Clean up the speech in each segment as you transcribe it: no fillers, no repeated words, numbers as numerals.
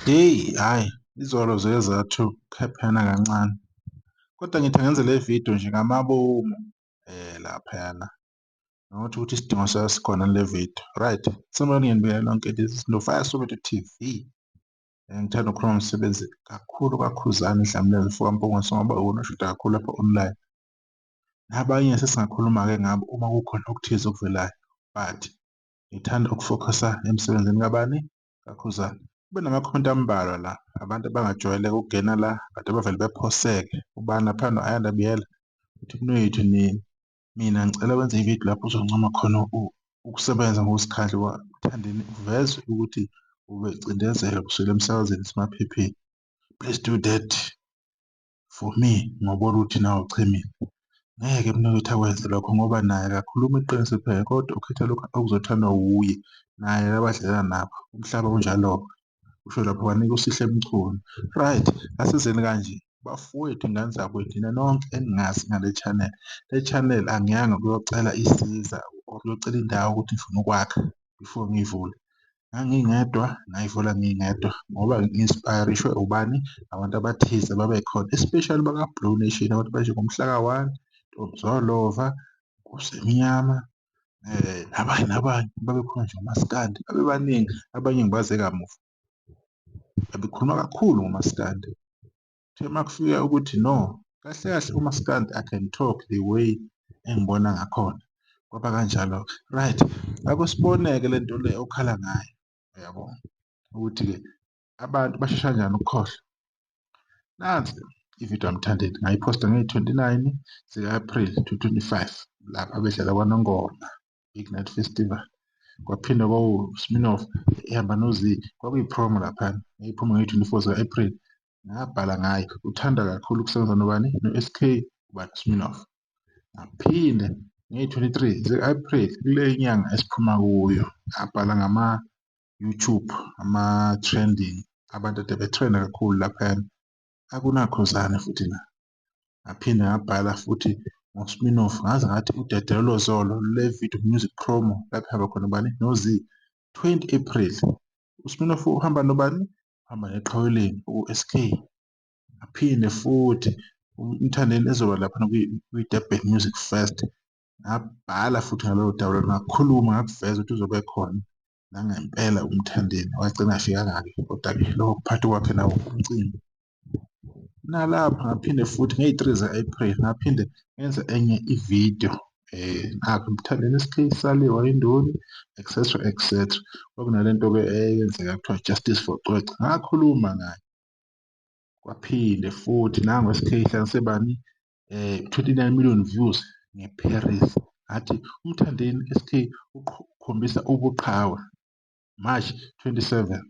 Hhayi, izolo zike zathukephana kancane. Kodwa ngithi angenze le vidiyo nje ngamabomu laphayana. Angatho ukuthi isidingo sayo sikhona le vidiyo. Right, sanibona nginibikela lonke lezi Nofaya Soweto TV. Ngithanda ukukhuluma ngomsebenzi kakhulu kakhudlwana Dlamini Lifuka Mpungose ngoba uwona oshoda kakhulu lapha online. Nabanye sesingakhuluma-ke ngabo uma kukhona okuthize okuvelayo, but ngithanda ukufokhasa emsebenzini kabani? Kakhuzani. Kube namakhomenti ambalwa la, abantu abangajwayeleka ukungena la, kade bavele bephoseke. Ubani laphana no-Ayanda Biyela, uthi mnwethu nini, mina ngicela wenze ividiyo lapho uzoncoma khona ukusebenza ngokuzikhandla Thandeni uvezwe ukuthi ubecindezela kusukela emsakazweni nasemaphepheni. Please do that for me ngobona ukuthi nawe uchemile. Ngeke mnewethu akwenze lokho ngoba naye akakhuluma iqiniso kuphela kodwa ukhetha lokhu okuzothandwa wuye naye abadlala nabo. Umhlaba unjalo-ke. Usho lapho wanika uSihle Mchunu. Right, asizeni kanje bafowethu, ingane zabethu, nina nonke engingazi ngale channel. Le channel angiyanga ukuyocela isiza or ukuyocela indawo ukuthi ngifuna ukwakha before ngiyivule. Ngangingedwa ngayivula ngingedwa ngoba ngi-inspire-rishwe ubani? Abantu abathize babekhona, especially baka-Blue Nation, abantu banjengomhla ka-1, Ntombi Zolova, Nkosi Emnyama, nabanye babekhona nje uMaskandi, babebaningi, abanye ngibaze kamuva. Babekhuluma kakhulu ngoMaskandi. Kuthe makufika ukuthi no, kahle kahle uMaskandi I can talk the way engibona ngakhona. Kwaba kanjalo-ke. Right, ake sibone-ke le nto le okhala ngayo, uyabona ukuthi-ke abantu bashesha kanjani ukukhohlwa. Nansi ividiyo kaMthandeni ngayiphosta ngeyi-29 zika-April 2025 lapha bedlala kwaNongoma Big Night Festival. Kwaphinde kwawu-Smirnoff ehamba no-Zee, kwakuyi-promo laphana yayiphuma ngeyi-24 zika-April. Ngabhala ngayo, uthanda kakhulu ukusebenza nobani? No-S_K, ubani? Smirnoff. Ngaphinde ngeyi-23 zika-April kule nyanga esiphuma kuyo ngabhala ngama-YouTube, ama-trending, abantu ade bethrenda kakhulu laphayana. Akunakhuzane futhi la. Ngaphinde ngabhala futhi ngoSmirnoff, ngaze ngathi udedelo zolo le video music promo lapho ehamba khona ubani? No-Zee. 20 April uSmirnoff uhamba nobani? Uhamba neqhawe u-S_K. Ngaphinde futhi uMthandeni ezoba laphana kwi-Durban Music Fest. Ngabhala futhi ngalolo daba ngakhuluma ngakuveza ukuthi uzobe ekhona. Nangempela uMthandeni wagcina afikanga-ke kodwa-ke lokho kuphatha kwakhe nawo umcimbi. Nalapha ngaphinde futhi ngeyi-3 zika-April ngaphinde ngenza enye ividiyo nakhu uMthandeni S_K saliwa yindoni etc. Kwakunalento-ke eyenzeka kuthiwa Justice for Cwecwe, ngakhuluma ngayo. Kwaphinde futhi nangu S_K ehlanganise bani? 29 million views nge-Paris. Ngathi uMthandeni S_K ukhombisa ubuqhawe. March 27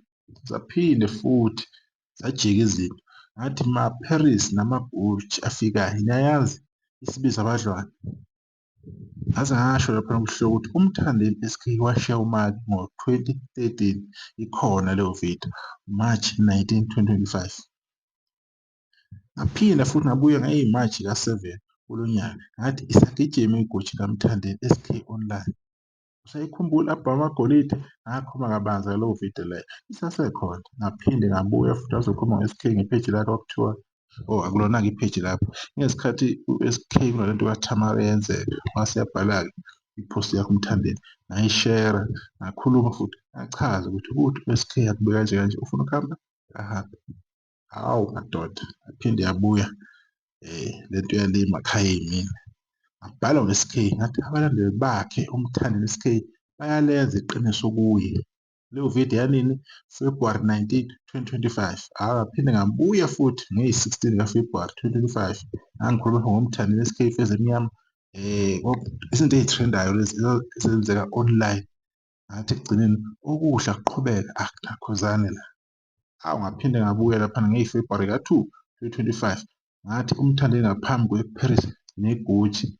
saphinde futhi sajika izinto. Ngathi ma-Paris nama-Gucci afikayo, niyayazi isibizo abadlwana. Ngaze ngasho laphana kuhloko ukuthi uMthandeni S_K washiya umali ngo-2013. Ikhona leyo vidiyo, March 19, 2025. Ngaphinda futhi ngabuya ngeyi-March ka-7 kulo nyaka ngathi isagijima i-Gucci kaMthandeni S_K online. Usayikhumbula abhama amagolide? Ngakhuluma kabanzi ngaleyo vidiyo leyo, isasekhona. Ngaphinde ngabuya futhi wazokhuluma ngo-S_K ngepheji lakhe kwakuthiwa, akulona-ke ipheji lapho. Ngesikhathi u-S_K kunalento kaThamara eyenzeka, wase yabhala-ke iphosti yakhe uMthandeni. Ngayishera, ngakhuluma futhi ngachaza ukuthi u-S_K akube kanje kanje, ufuna ukuhamba? Ahambe. Hawu madoda, yaphinde yabuya lento yale emakhayeni mina. Ngabhala ngo-S_K ngathi abalandeli bakhe uMthandeni S_K bayalenza iqiniso kuye. Leyo vidiyo yanini? February 19, 2025. Ngaphinde ngabuya futhi ngeyi-16 kaFebruary 2025. Ngangikhuluma ngoMthandeni S_K Feza Emnyama. Izinto ey'threndayo lezi ezenzeka online. Ngathi ekugcineni okuhle akuqhubeke akunakhuzane la. Hawu ngaphinde ngabuya laphana ngeyi-February ka-2, 2025. Ngathi uMthandeni ngaphambi kwe-Paris ne-Gucci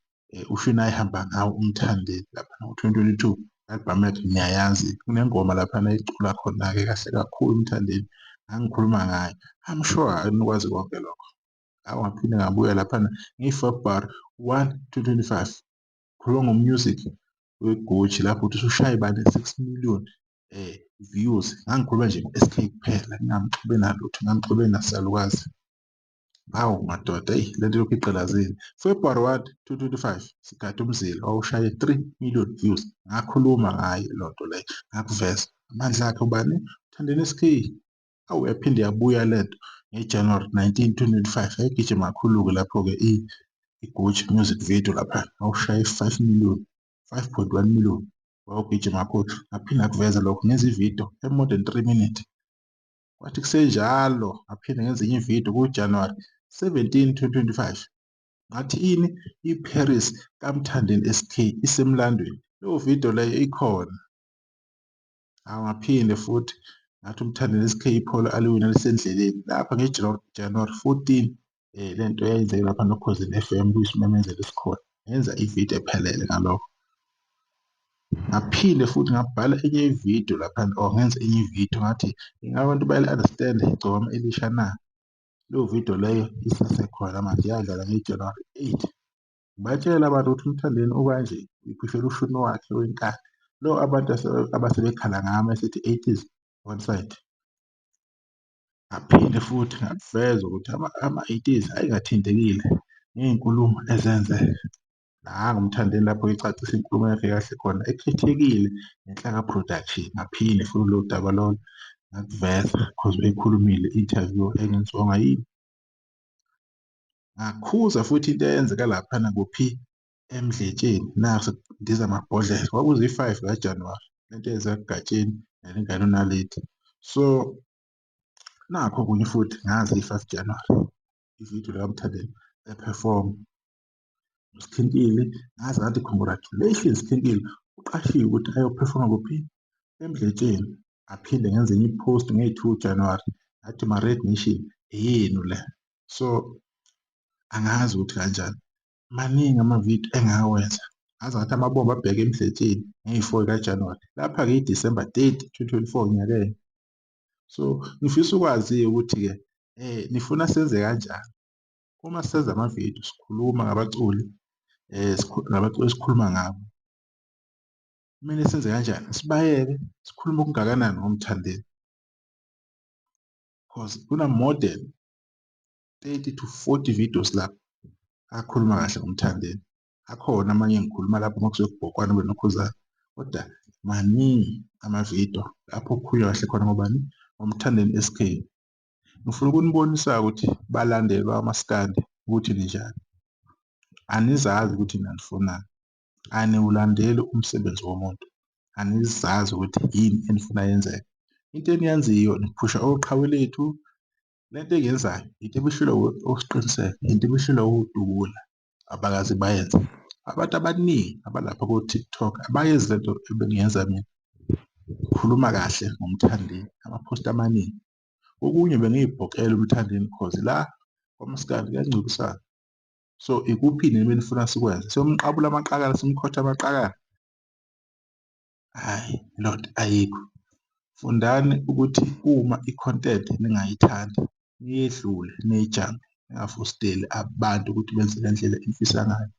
ushini ayehamba ngawo uMthandeni laphana ngo-2022 i-album yakhe niyayazi. Kunengoma laphana ayicula khona-ke kahle kakhulu uMthandeni. Ngangikhuluma ngayo. I'm sure anikwazi konke lokho. Hawu ngaphinde ngabuya laphana ngeyi-February 1, 2025. Khuluma ngo-music we-Gucci lapho ukuthi usushaya ibani? 6 million views. Ngangikhuluma nje ngo-S_K kuphela, ngingamxube nalutho, ngingamxube nasalukazi. Hawu madoda, eyi lento lokhu igqilazile. February 1, 2025, Sigade Umzila wawushaye 3 million views. Ngakhuluma ngayo leyo nto leyo, ngakuveza amandla akhe ubani, Mthandeni SK. Awu yaphinde yabuya lento ngeJanuwari 19, 2025, yayigijima kakhulu-ke lapho-ke iGucci music video lapha wawushaye 5 million, 5.1 million. Wawugijima kakhulu, ngaphinde ngakuveza lokho ngenza ividiyo e-more than 3 minutes. Kwathi kusenjalo ngaphinde ngenza enye ividiyo kuJanuwari 17, 2025. Ngathi ini iParis kaMthandeni SK isemlandweni. Leyo vidiyo leyo ikhona. Ngaphinde futhi ngathi uMthandeni SK iPholo aliwina lisendleleni lapha ngeJanuwari 14. Lento eyayenzeke lapha noKhosini FM kuyisimemezelo esikhona. Ngenza ividiyo ephelele ngalokho. Ngaphinde futhi ngabhala enye ividiyo lapha or ngenza enye ividiyo ngathi ingabe abantu bayali-understand igciwane elisha na? Leyo vidiyo leyo isasekhona manje, yadlala ngeJanuwari 8. Ngibatshela abantu ukuthi uMthandeni ukanje uphishela ushuni wakhe wenkani. Lo abantu abasebekhala ngami esithi 80s one side. Ngaphinde futhi ngakuveza ukuthi ama-80s ayingathintekile ngey'nkulumo ezenzeka. Nangu uMthandeni lapho ecacisa inkulumo yakhe kahle khona ekhethekile ngenhlaka production. Ngaphinde futhi lolu daba lolo ngakuveza because beyikhulumile i-interview engenziwanga yini. Ngakhuza futhi into eyenzeka laphana kuphi eMdletsheni, naku ndiza amabhodlela. Kwakuzi-5 kaJanuwari lento eyenzeka kuGatsheni nelingana uNaledi. So nakho okunye futhi ngazi i-5 January ividiyo likaMthandeni ephefoma uSkhintile, ngaze ngathi congratulations Skhintile, uqashiwe ukuthi ayophefoma kuphi eMdletsheni. Aphinde ngenze enye i-post nge-2 January ngathi ma-Red Nation eyenu le. So angazi ukuthi kanjani, maningi amavidiyo engawenza. Ngaze ngathi amabomba abheke eMdletsheni nge-4 kaJanuwari lapha-ke i-December 30, 2024 nyakeni. So ngifisa ukwazi-ke ukuthi-ke nifuna senze kanjani uma senza amavidiyo sikhuluma ngabaculi ngabaculi esikhuluma ngabo. Kumele senze kanjani? Sibayeke sikhulume okungakanani ngoMthandeni because kuna-more than 30 to 40 videos lapho akhuluma kahle ngoMthandeni. Akhona amanye engikhuluma lapho uma kusuke kubhokwana benokhuzana, kodwa maningi amavidiyo lapho kukhulunywa kahle khona ngobani, ngoMthandeni SK. Ngifuna ukunibonisa ukuthi balandeli bakaMaskandi ukuthi ninjani. Anizazi ukuthi nanifunani, aniwulandeli umsebenzi womuntu, anizazi ukuthi yini enifuna yenzeke. Into eniyenziyo niphusha oqhawe lethu. Lento engiyenzayo into ebishilwa okusiqiniseko, into ebishilwa ukudubula, abakaze bayenze. Abantu abaningi abalapha ko-TikTok abayenzi lento ebengiyenza mina. Khuluma kahle ngoMthandeni, amaphosti amaningi. Okunye bengiyibhokela uMthandeni because la kwaMaskandi kuyangcolisana. So ikuphi nini benifuna sikwenze? Siyomqabula amaqakala, simkhothe amaqakala? Hhayi, leyo nto ayikho. Fundani ukuthi uma i-content ningayithandi niyedlule niyijampe, ningafosteli abantu ukuthi benze ngendlela enifisa ngayo.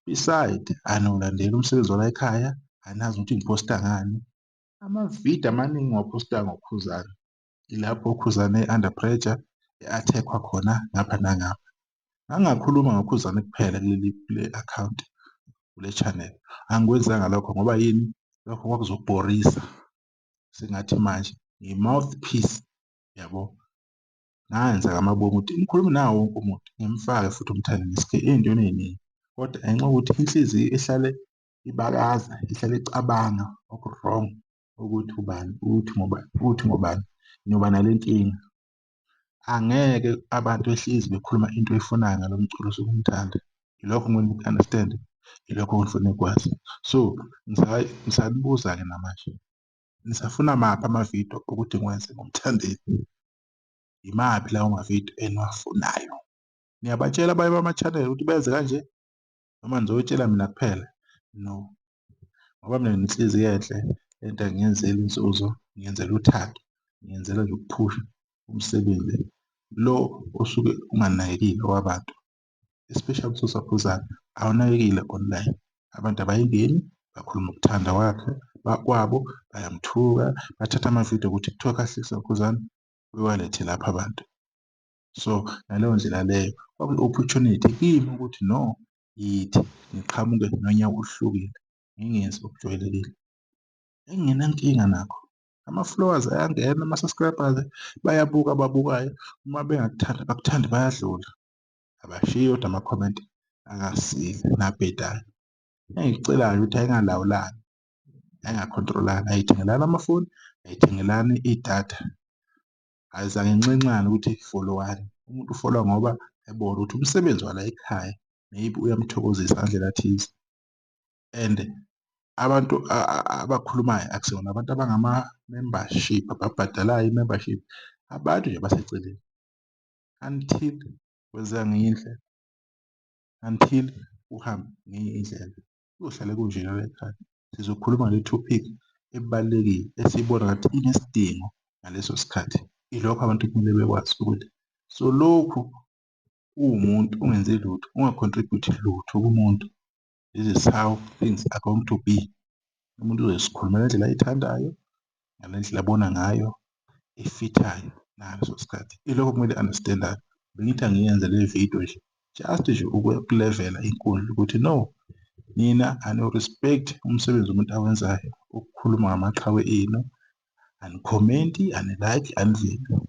Beside aniwulandeli umsebenzi wala ekhaya, anazi ukuthi ngiphosta ngani. Amavidiyo amaningi ngiwaphosta ngoKhuzani. Ilapho uKhuzani e-under pressure e-attack-wa khona ngapha nangapha. Ngangingakhuluma ngoKhuzani kuphela kule akhawunti, kule channel. Angikwenzanga lokho ngoba yini? Lokho kwakuzobhorisa. Sengathi manje ngi-mouthpiece, yabo. Nganza ngamabomu ukuthi ngikhulume nawo wonke umuntu, ngimfake futhi uMthandeni SK ey'ntweni ey'ningi. Kodwa ngenxa yokuthi inhliziyo ihlale ibakaza, ihlale icabanga oku-wrong ukuthi ubani, ukuthi ngobani, ukuthi ngobani, ngiyoba nale nkinga. Angeke abantu behlezi bekhuluma into oyifunayo ngalo mculo osuke umthanda. Yilokho okumele uku-understand-e, yilokho engifuna ukwazi. So ngisanibuza-ke namanje, nisafuna maphi amavidiyo ukuthi ngiwenze ngoMthandeni? Imaphi lawo mavidiyo eniwafunayo? Niyabatshela abanye bama-channel ukuthi benze kanje noma nizoyitshela mina kuphela? No, ngoba mina nginenhliziyo enhle, lento angiyenzeli inzuzo, ngiyenzela uthando, ngiyenzela nje ukuphusha umsebenzi lo osuke unganakekile owabantu, especially uSosakhuzana awunakekile online. Abantu abayingeni, bakhuluma ukuthanda kwakhe, kwabo bayamthuka, bathatha amavidiyo ku-TikTok ahlekisa Khuzani bewalethe lapha abantu. So ngaleyo ndlela leyo kwakuyi-opportunity kimi ukuthi no, yithi ngiqhamuke nonyawo oluhlukile, ngingenzi okujwayelekile. Engingenankinga nakho. Ama-followers ayangena, ama-subscribers bayabuka ababukayo, uma bengakuthandi abakuthandi bayadlula. Abashiyi kodwa amakhomenti akasile nabhedayo. Engikucelayo ukuthi ayingalawulani, ayingakhontrolani, ayithengelani amafoni, ayithengelani idatha. Ayizange inxincane ukuthi follow-ani. Umuntu ufollowa ngoba ebona ukuthi umsebenzi wala ekhaya maybe uyamthokozisa ngandlela thize. And abantu abakhulumayo akusona abantu abangama-membership ababhadalayo i-membership, abantu nje baseceleni until kwenzeka ngenye indlela, until uhambe ngenye indlela. Kuyohlale kunjena la ekhaya. Sizokhuluma ngale topic ebalulekile esiyibona ngathi inesidingo ngaleso sikhathi. Ilokho abantu kumele bekwazi ukuthi so lokhu uwumuntu ungenzi lutho, unga-contribute lutho kumuntu. This is how things are going to be. Umuntu uzosikhulumela ngendlela ayithandayo, ngale ndlela abona ngayo efithayo ngaleso sikhathi. Ilokho kumele understand-akhe. Bengithi angiyenze le video nje just nje ukulevela inkundla ukuthi no, mina ano-respect umsebenzi umuntu awenzayo, ukukhuluma ngamaqhawe enu, anikhomenti, ani-like, aniview.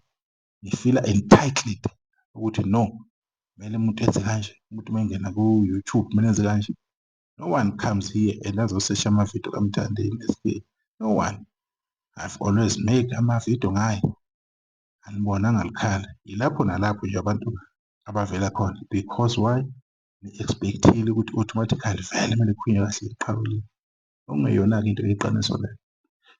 Ngifila entitled ukuthi no, kumele umuntu enze kanje, umuntu uma engena ku-YouTube kumele enze kanje. No one comes here and azosesha amavidiyo kaMthandeni SK. No one. I've always made amavidiyo ngayo, anibonanga likhala. Yilapho nalapho nje abantu abavela khona because why? Ni-expect-ile ukuthi automatically vele kumele kukhulunywe kahle iqhawe. Okungeyona-ke into eyiqiniso leyo.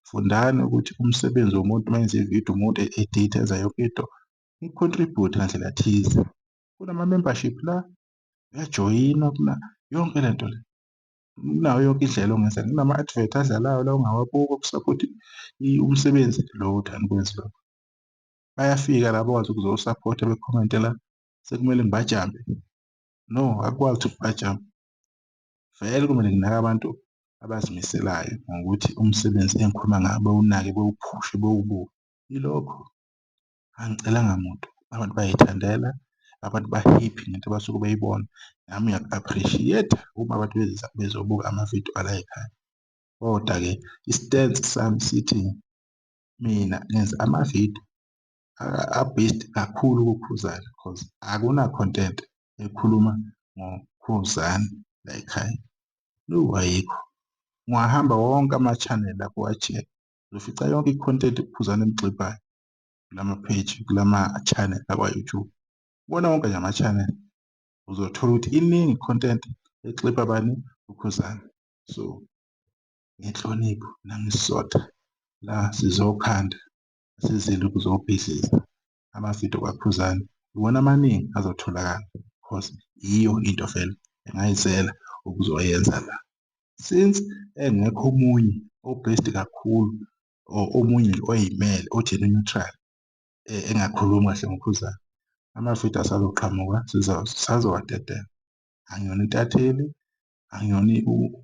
Fundani ukuthi umsebenzi womuntu uma enza ividiyo, umuntu e-editha enza yonke into, i-contribute ngandlela thize. Kunama-membership la, uyajoyina, yonke le nto le. Kunayo yonke indlela ongenza. Kunama-advert adlalayo la ongawabuka ukusapotha umsebenzi lo othanda ukwenza lokho. Bayafika la bakwazi ukuzosapotha bekhomente la, sekumele ngibajampe? No, akukwazi ukuthi ngibajampe. Vele kumele nginake abantu abazimiselayo ngokuthi umsebenzi engikhuluma ngawo bewunake, bewuphushe, bewubuke. Yilokho, angicelanga muntu. Abantu bayayithandela, abantu ba-happy ngento abasuke beyibona. Nami ngiyaku-appreciate uma abantu bezobuka amavidiyo ala ekhaya. Kodwa-ke i-stance sami sithi mina ngenza amavidiyo a-based kakhulu kuKhuzani because akuna-content ekhuluma ngoKhuzani la ekhaya. No, ayikho. Ungahamba wonke ama-channel lapho uwa-check, uzofica yonke i-content uKhuzani emxibhayo kulama-page, kulama-channel akwa-YouTube. Bona wonke nje ama-channel uzothola ukuthi iningi i-content exibha bani? uKhuzani. So ngenhlonipho nangesizotha la sizokhanda, asizile ukuzobhidliza amavidiyo kaKhuzani. Iwona amaningi azotholakala because yiyo into vele engayizela ukuzoyenza la. Since engekho omunye o-based kakhulu or omunye nje oyimele o-gender neutral engakhulumi kahle ngoKhuzani, amavidiyo asazoqhamuka sisazowadedela. Angiyona intatheli, angiyona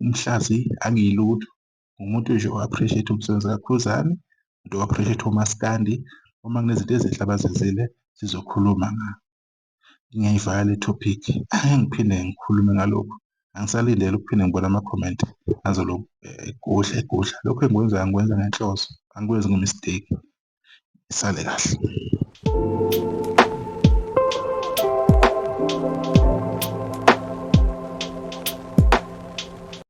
umhlaziyi, angiyilutho. Umuntu nje o-appreciate umsebenzi kaKhuzani, umuntu o-appreciate omaskandi. Uma kunezinto ezinhle abazenzile sizokhuluma ngayo. Ngiyayivala le topic, angeke ngiphinde ngikhulume ngalokhu. Angisalindele ukuphinde ngibone amakhomenti azolokhu egudla. Lokhu engikwenzayo ngikwenza ngenhloso, angikwenzi nge-mistake. Isale kahle.